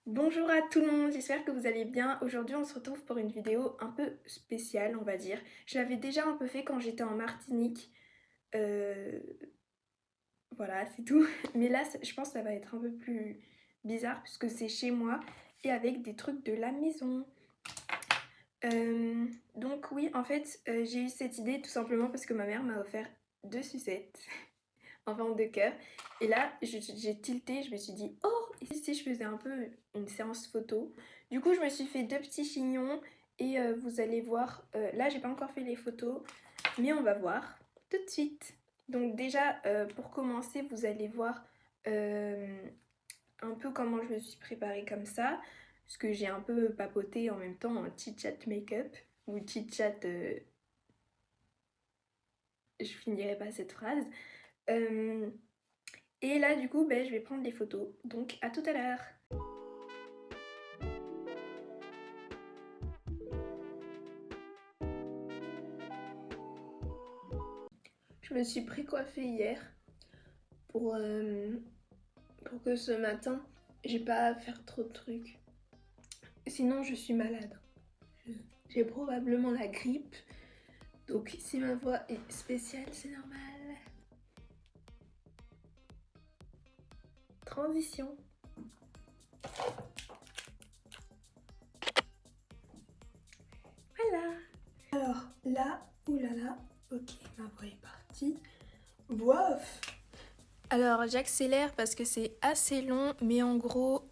Bonjour à tout le monde, j'espère que vous allez bien. Aujourd'hui on se retrouve pour une vidéo un peu spéciale on va dire. Je l'avais déjà un peu fait quand j'étais en Martinique. Euh, Voilà c'est tout. Mais là je pense que ça va être un peu plus bizarre puisque c'est chez moi et avec des trucs de la maison. Donc oui en fait j'ai eu cette idée tout simplement parce que ma mère m'a offert 2 sucettes en forme de cœur. Et là, j'ai tilté, je me suis dit, oh, et si je faisais un peu une séance photo. Du coup, je me suis fait 2 petits chignons et vous allez voir, là, j'ai pas encore fait les photos, mais on va voir tout de suite. Donc déjà, pour commencer, vous allez voir un peu comment je me suis préparée comme ça, parce que j'ai un peu papoté en même temps en chit-chat make-up, ou chit-chat, je finirai pas cette phrase. Euh, Et là, du coup, je vais prendre les photos. Donc, à tout à l'heure. Je me suis pré-coiffée hier pour, euh, pour que ce matin, j'ai pas à faire trop de trucs. Sinon, je suis malade. J'ai probablement la grippe. Donc, si ma voix est spéciale, c'est normal. Transition. Voilà. Alors, là, oulala. Ok, ma voix est partie. Voix off. Alors, j'accélère parce que c'est assez long, mais en gros,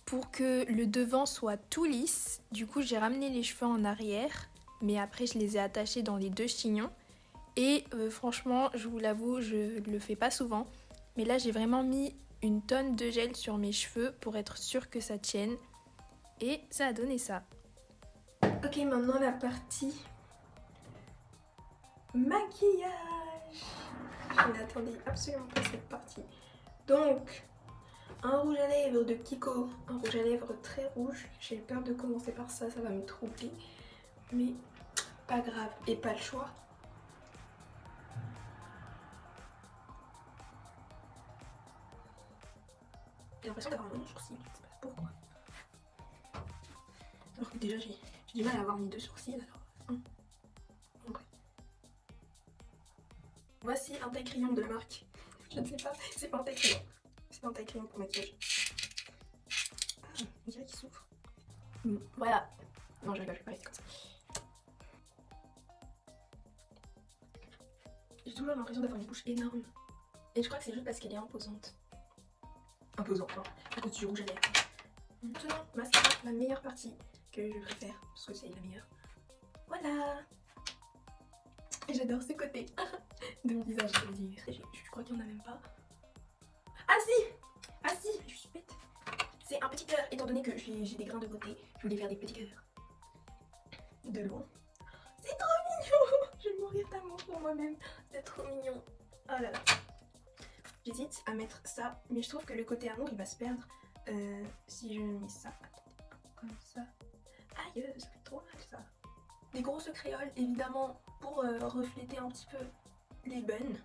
pour que le devant soit tout lisse, du coup j'ai ramené les cheveux en arrière, mais après je les ai attachés dans les 2 chignons. Et franchement, je vous l'avoue, je le fais pas souvent, mais là j'ai vraiment mis une tonne de gel sur mes cheveux pour être sûre que ça tienne. Et ça a donné ça. Ok, maintenant la partie maquillage. Je n'attendais absolument pas cette partie. Donc, un rouge à lèvres de Kiko, un rouge à lèvres très rouge. J'ai peur de commencer par ça, ça va me troubler. Mais pas grave, et pas le choix. J'ai l'impression d'avoir un long sourcil, je sais pas pourquoi. Alors que déjà j'ai du mal à avoir mes 2 sourcils alors. Bon, bref. Voici un taille-crayon de marque. Je ne sais pas, c'est pas un taille-crayon. C'est pas un taille-crayon pour maquillage. On dirait qu'il souffre. Voilà. Non, je vais pas rester comme ça. J'ai toujours l'impression d'avoir une bouche énorme. Et je crois que c'est juste parce qu'elle est imposante. Imposante, hein, à cause du rouge à lèvres. Maintenant, mascara, la meilleure partie que je préfère, parce que c'est la meilleure. Voilà. Et j'adore ce côté de mon visage, je veux dire. Je crois qu'il n'y en a même pas. Ah si. Ah si, je suis bête. C'est un petit cœur, étant donné que j'ai des grains de beauté, je voulais faire des petits cœurs. De loin. C'est trop mignon. Je vais mourir d'amour pour moi-même. C'est trop mignon. Oh là là. J'hésite à mettre ça, mais je trouve que le côté amour, il va se perdre si je mets ça. Comme ça. Aïe, ça fait trop mal ça. Des grosses créoles, évidemment, pour refléter un petit peu les buns.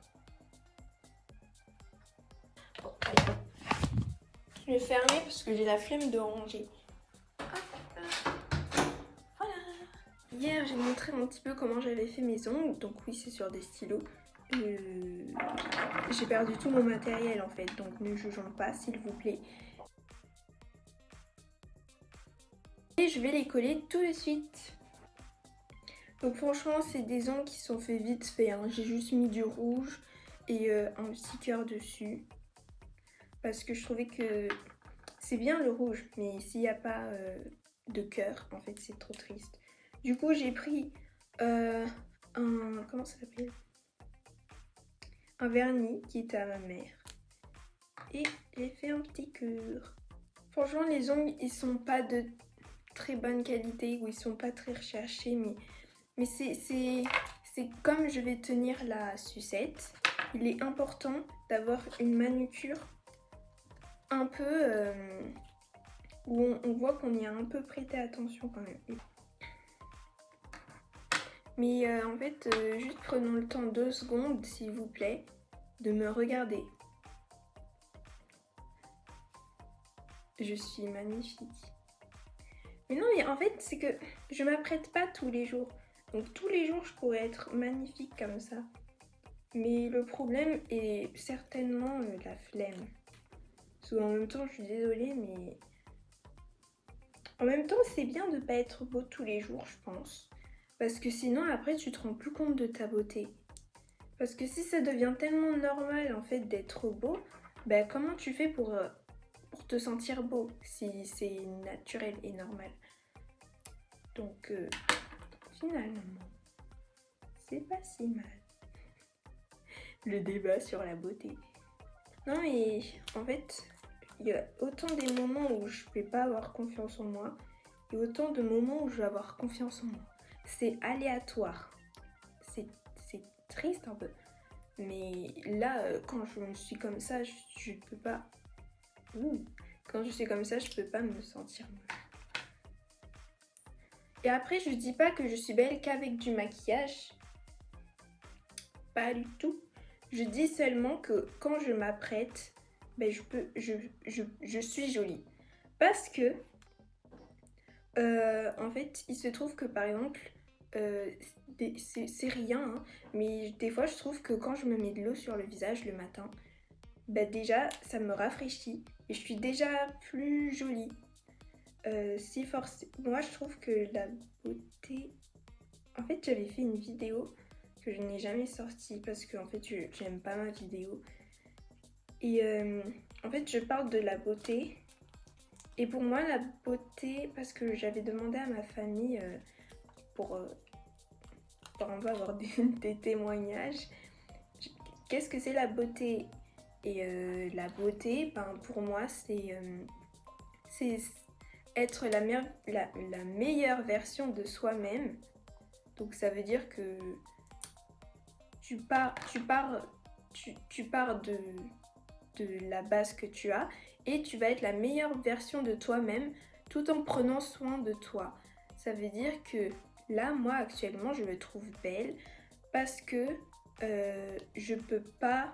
Bon, allez. Je vais fermer parce que j'ai la flemme de ranger. Voilà. Hier, j'ai montré un petit peu comment j'avais fait mes ongles. Donc oui, c'est sur des stylos. J'ai perdu tout mon matériel en fait, donc ne jugeons pas s'il vous plaît. Et je vais les coller tout de suite. Donc franchement, c'est des ongles qui sont faits vite fait, hein. J'ai juste mis du rouge et un petit cœur dessus. Parce que je trouvais que c'est bien le rouge, mais s'il n'y a pas de cœur, en fait, c'est trop triste. Du coup, j'ai pris un... comment ça s'appelle? Un vernis qui était à ma mère. Et j'ai fait un petit cœur. Franchement, les ongles, ils sont pas de très bonne qualité ou ils sont pas très recherchés, mais c'est comme je vais tenir la sucette. Il est important d'avoir une manucure un peu où on voit qu'on y a un peu prêté attention quand même. Mais en fait, juste prenons le temps 2 secondes, s'il vous plaît, de me regarder. je suis magnifique. Mais non, mais en fait, c'est que je m'apprête pas tous les jours. Donc tous les jours, je pourrais être magnifique comme ça. Mais le problème est certainement la flemme. Parce qu'en même temps, je suis désolée, mais... En même temps, c'est bien de pas être beau tous les jours, je pense. Parce que sinon, après, tu te rends plus compte de ta beauté. Parce que si ça devient tellement normal, en fait, d'être beau, bah comment tu fais pour te sentir beau, si c'est naturel et normal? Donc, finalement, c'est pas si mal. Le débat sur la beauté. Non, mais en fait, il y a autant des moments où je vais pas avoir confiance en moi et autant de moments où je vais avoir confiance en moi. C'est aléatoire. C'est triste un peu. Mais là, quand je suis comme ça, je peux pas... Quand je suis comme ça, je peux pas me sentir moche. Et après, je dis pas que je suis belle qu'avec du maquillage. Pas du tout. Je dis seulement que quand je m'apprête, ben je suis jolie. Parce que, en fait, il se trouve que par exemple, c'est rien, hein, mais des fois je trouve que quand je me mets de l'eau sur le visage le matin, ben déjà ça me rafraîchit et je suis déjà plus jolie. Moi je trouve que la beauté... En fait, j'avais fait une vidéo que je n'ai jamais sortie parce que en fait j'aime pas ma vidéo. Et en fait je parle de la beauté. Et pour moi la beauté, parce que j'avais demandé à ma famille pour on va avoir des témoignages, qu'est-ce que c'est la beauté? Et la beauté, ben, pour moi c'est être la meilleure version de soi-même. Donc ça veut dire que tu pars de la base que tu as et tu vas être la meilleure version de toi-même tout en prenant soin de toi. Ça veut dire que là, moi actuellement, je me trouve belle parce que je peux pas,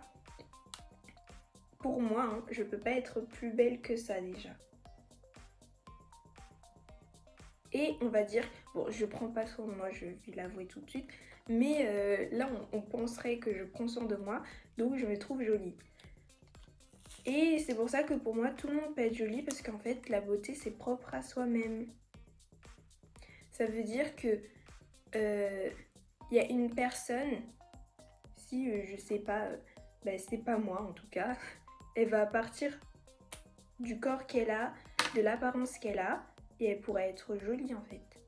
pour moi, hein, je peux pas être plus belle que ça déjà. Et on va dire, bon, je prends pas soin de moi, je vais l'avouer tout de suite, mais là, on penserait que je prends soin de moi, donc je me trouve jolie. Et c'est pour ça que pour moi, tout le monde peut être joli parce qu'en fait, la beauté, c'est propre à soi-même. Ça veut dire que y a une personne, si je sais pas, c'est pas moi en tout cas, elle va partir du corps qu'elle a, de l'apparence qu'elle a, et elle pourrait être jolie en fait.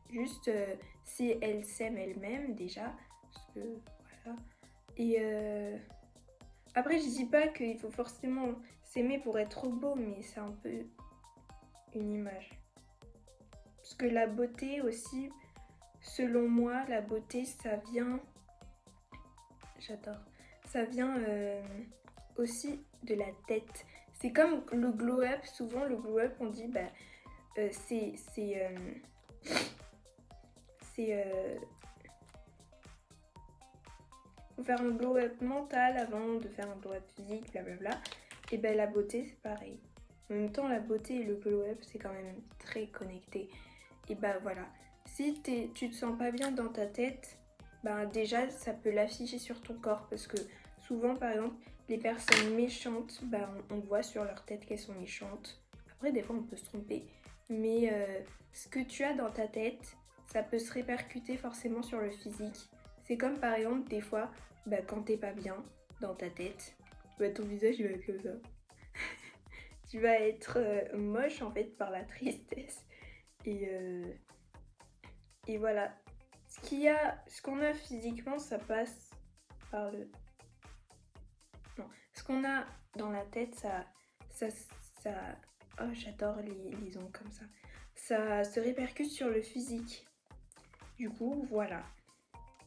Juste si elle s'aime elle-même déjà, parce que voilà. Et après, je dis pas qu'il faut forcément s'aimer pour être beau, mais c'est un peu une image. Parce que la beauté aussi, selon moi, la beauté, ça vient... J'adore. Ça vient aussi de la tête. C'est comme le glow-up. Souvent, le glow-up, on dit, faut faire un glow-up mental avant de faire un glow-up physique, blablabla. Et ben la beauté, c'est pareil. En même temps, la beauté et le glow-up, c'est quand même très connecté. Et ben voilà. Si tu te sens pas bien dans ta tête, ben déjà, ça peut l'afficher sur ton corps. Parce que souvent, par exemple, les personnes méchantes, ben, on voit sur leur tête qu'elles sont méchantes. Après, des fois, on peut se tromper. Mais ce que tu as dans ta tête, ça peut se répercuter forcément sur le physique. C'est comme par exemple, des fois, quand t'es pas bien dans ta tête, ton visage il va être comme ça. Tu vas être moche en fait par la tristesse. Et voilà. Ce qu'on a physiquement, ça passe par le... Non. Ce qu'on a dans la tête, ça... Oh, j'adore les ongles comme ça. Ça se répercute sur le physique. Du coup, voilà.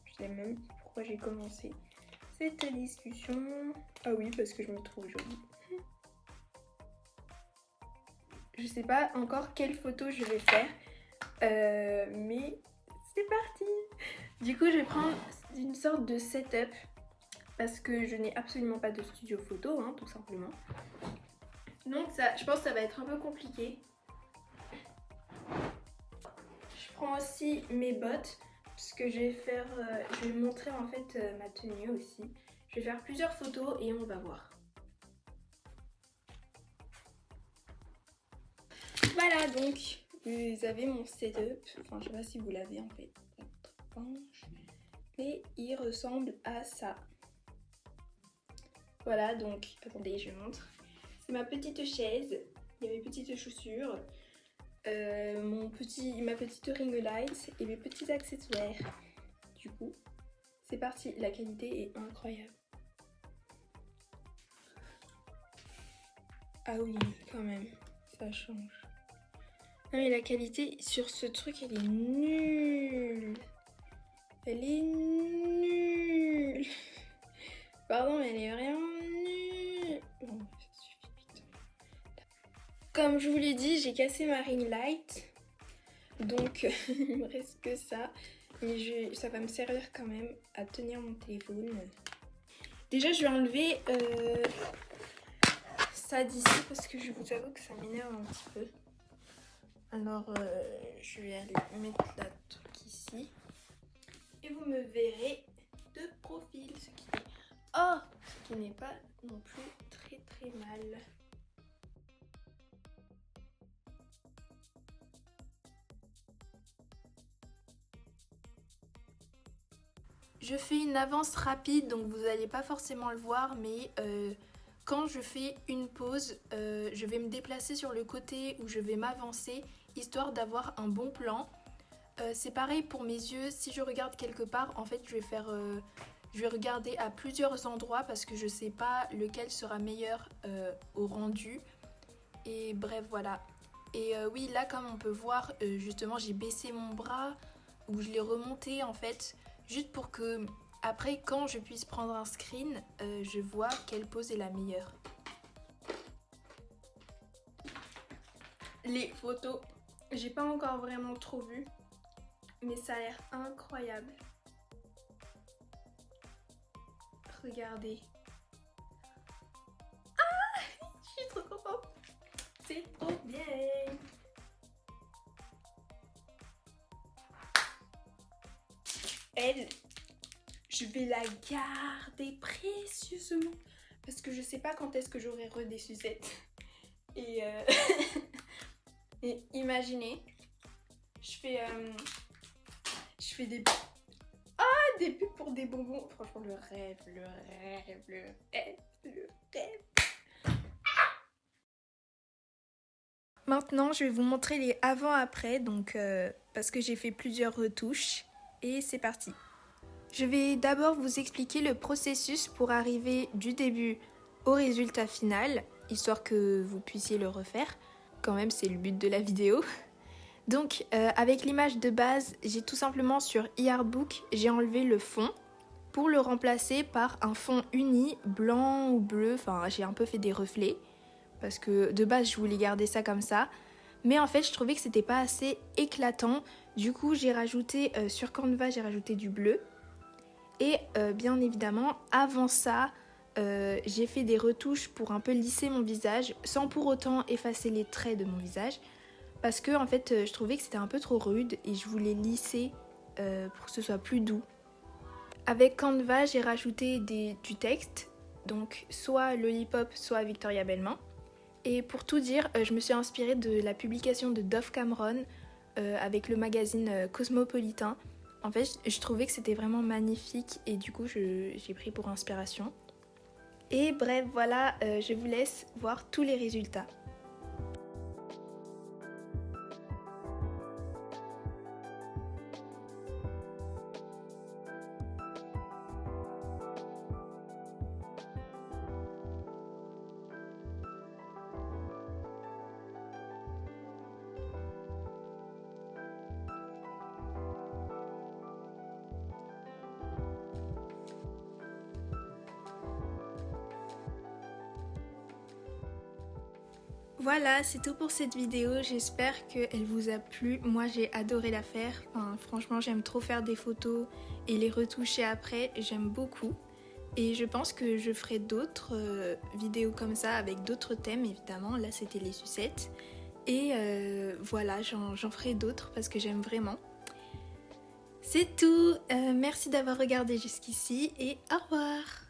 Je sais même pourquoi j'ai commencé cette discussion. Ah oui, parce que je me trouve jolie. Je sais pas encore quelle photo je vais faire, mais c'est parti. Du coup, je vais prendre une sorte de setup parce que je n'ai absolument pas de studio photo, hein, tout simplement. Donc ça, je pense que ça va être un peu compliqué. Je prends aussi mes bottes parce que je vais faire, je vais montrer en fait ma tenue aussi. Je vais faire plusieurs photos et on va voir. Voilà donc, vous avez mon setup. Enfin, je sais pas si vous l'avez en fait. Et il ressemble à ça. Voilà donc, attendez, je montre. C'est ma petite chaise. Il y a mes petites chaussures. Ma petite ring light et mes petits accessoires. Du coup, c'est parti. La qualité est incroyable. Ah oui, quand même, ça change. Non mais la qualité sur ce truc, elle est nulle. Elle est nulle. Pardon, mais elle est vraiment nulle. Bon, ça suffit, putain. Comme je vous l'ai dit, j'ai cassé ma ring light. Donc, il me reste que ça. Mais ça va me servir quand même à tenir mon téléphone. Déjà, je vais enlever ça d'ici parce que je vous avoue que ça m'énerve un petit peu. Alors, je vais aller mettre la truc ici. Et vous me verrez de profil, ce qui n'est pas non plus très très mal. Je fais une avance rapide, donc vous n'allez pas forcément le voir, mais quand je fais une pause, je vais me déplacer sur le côté où je vais m'avancer, histoire d'avoir un bon plan. C'est pareil pour mes yeux, si je regarde quelque part, en fait je vais regarder à plusieurs endroits parce que je sais pas lequel sera meilleur au rendu. Et bref, voilà. Et oui, là comme on peut voir, justement j'ai baissé mon bras ou je l'ai remonté en fait, juste pour que après quand je puisse prendre un screen, je vois quelle pose est la meilleure. Les photos, j'ai pas encore vraiment trop vu, mais ça a l'air incroyable. Regardez. Ah, je suis trop contente. C'est trop bien. Elle, je vais la garder précieusement parce que je sais pas quand est-ce que j'aurai des sucettes. Et, et imaginez, je fais des pubs pour des bonbons. Franchement, le rêve, le rêve, le rêve, le rêve. Maintenant, je vais vous montrer les avant-après, donc parce que j'ai fait plusieurs retouches. Et c'est parti. Je vais d'abord vous expliquer le processus pour arriver du début au résultat final, histoire que vous puissiez le refaire. Quand même, c'est le but de la vidéo. Donc, avec l'image de base, j'ai tout simplement sur eArtbook, j'ai enlevé le fond pour le remplacer par un fond uni, blanc ou bleu. Enfin, j'ai un peu fait des reflets parce que de base, je voulais garder ça comme ça. Mais en fait, je trouvais que c'était pas assez éclatant. Du coup, j'ai rajouté sur Canva, j'ai rajouté du bleu. Et bien évidemment, avant ça, j'ai fait des retouches pour un peu lisser mon visage, sans pour autant effacer les traits de mon visage. Parce que en fait, je trouvais que c'était un peu trop rude et je voulais lisser pour que ce soit plus doux. Avec Canva, j'ai rajouté du texte, donc soit Lollipop, soit Victoria Bellement. Et pour tout dire, je me suis inspirée de la publication de Dove Cameron avec le magazine Cosmopolitan. En fait, je trouvais que c'était vraiment magnifique et du coup, j'ai pris pour inspiration. Et bref, voilà, je vous laisse voir tous les résultats. Voilà, c'est tout pour cette vidéo, j'espère qu'elle vous a plu. Moi j'ai adoré la faire, enfin, franchement j'aime trop faire des photos et les retoucher après, j'aime beaucoup. Et je pense que je ferai d'autres vidéos comme ça avec d'autres thèmes évidemment. Là c'était les sucettes. Et voilà, j'en ferai d'autres parce que j'aime vraiment. C'est tout, merci d'avoir regardé jusqu'ici et au revoir.